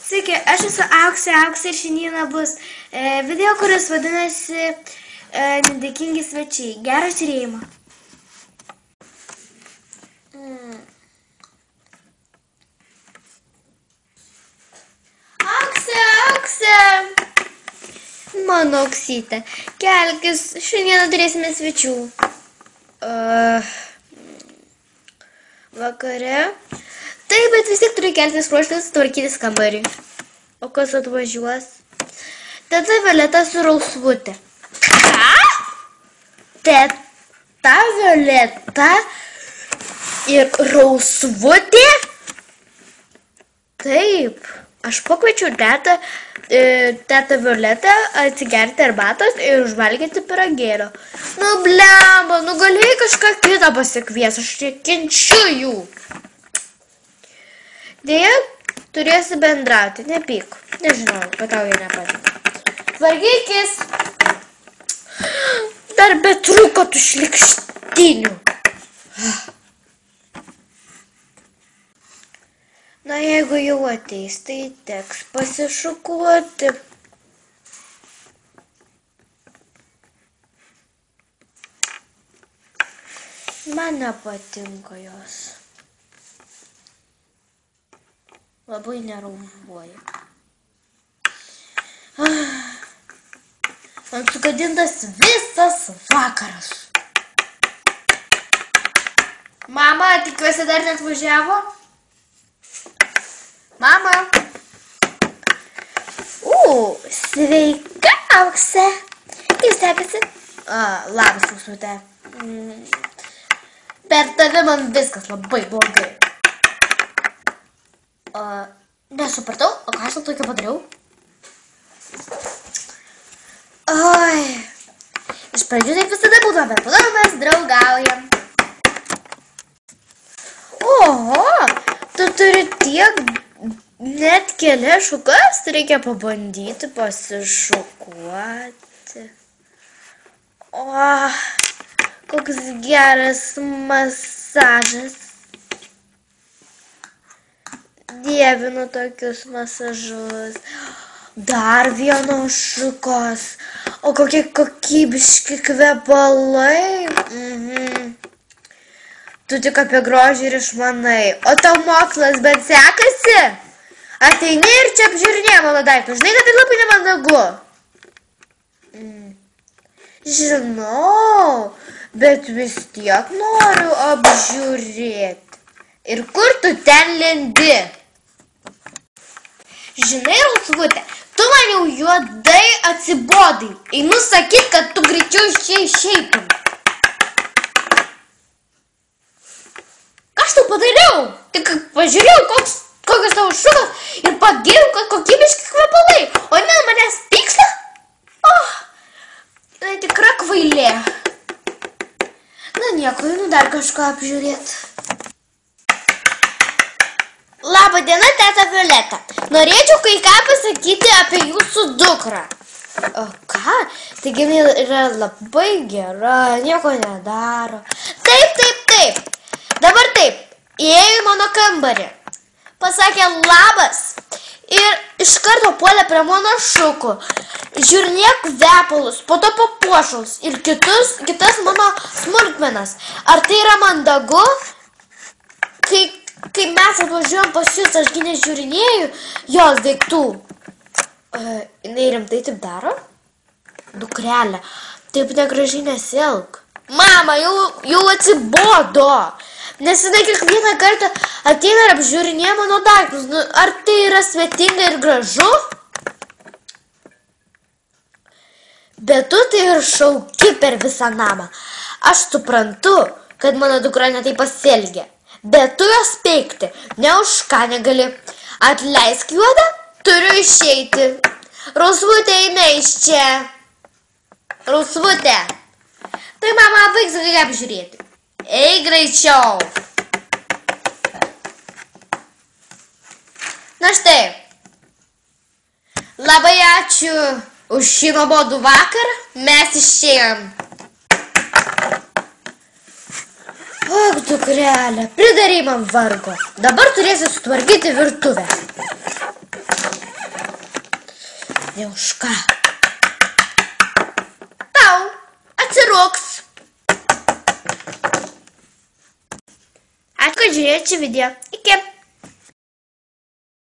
Sveiki, aš esu Auksė ir šiandieną bus video, kuris vadinasi Nedėkingi svečiai. Gerą žiūrėjimą. Auksė! Mano Auksytė, kelkis, šiandieną turėsime svečių. Vakare. Taip, bet vis tiek turiu keltis ruoštis, tvarkytis kambarį. O kas atvažiuos? Teta Violeta su Rausvutė. Ką? Teta Violeta ir Rausvutė? Taip. Aš pakviečiau tetą Violetą atsigerti arbatos ir užvalgyti pyragėlio. Nu, blemba, galėjai kažką kitą pasikvies, aš nekenčiu jų. Deja, turėsi bendrauti, nepyk. Nežinau, kad tau jie nepatinka. Tvarkykis. Dar betrūko tų šlikštinių. Na, jeigu jau ateis, tai teks pasišukuoti. Man nepatinka jos. Labai neraužuoja. Man sugadintas visas vakaras. Mama, tikiuosi dar neatvažiavo? Mama. Sveika, Auksė. Kaip sekasi? Labas, Rausvutė. Per tave man viskas labai blogai. Nesupratau, o ką aš tau tokio padariau? Oi, iš pradžių taip visada būdavo, bet po to mes draugaujam. Oho, tu turi tiek, net kelias šukas, reikia pabandyti pasišukuoti. O, koks geras masažas. Dievinu tokius masažus. Dar vienos šukos. O kokie kokybiški kvepalai. Tu tik apie grožį ir išmanai. O tau mokslas bent sekasi? Ateini ir čia apžiūrinėja mano daiktus. Žinai, kad tai labai nemandagu. Žinau, bet vis tiek noriu apžiūrėti. Ir kur tu ten lendi? Žinai, Rausvutė, tu man jau juodai atsibodai. Einu sakyt, kad tu greičiau iš čia išeitum. Ką aš tau padariau? Tik pažiūrėjau, kokios tavo šukos ir pagėjau, kad kokybiški kvepalai. O ne, manęs pyksta? Tai tikra kvailė. Na nieko, einu dar kažką apžiūrėti. Labą dieną, teta Violeta. Norėčiau kai ką pasakyti apie jūsų dukrą. O ką? Taigi jinai yra labai gera, nieko nedaro. Taip. Dabar taip. Įėjo į mano kambarį. Pasakė labas. Ir iš karto puolė prie mano šukų. Žiūrinėk kvepalus, po to papuošalus ir kitas mano smulkmenas. Ar tai yra mandagu? Kai mes atvažiuojam pas jūs, ašgi nežiūrinėju jos daiktų. Jinai rimtai taip daro? Dukrelė, taip negražiai nesielk. Mama, jau atsibodo. Nes jinai kiekvieną kartą ateina ir apžiūrinėja mano daiktus. Ar tai yra svetinga ir gražu? Bet tu tai ir šauki per visą namą. Aš suprantu, kad mano dukra netai pasielgia. Bet tu jos peikti, ne už ką negali. Atleisk juodą, turiu išeiti. Rausvutė, eina iš čia. Rausvutė. Tai mama baigs kai apžiūrėti. Ei greičiau. Na štai. Labai ačiū už šį nuobodų vakarą. Mes išėjom. Ak, dukrelė, pridarei man vargo. Dabar turėsi sutvarkyti virtuvę. Tai už ką? Tau atsiroks. Ačiū, kad žiūrėjote šį video. Iki.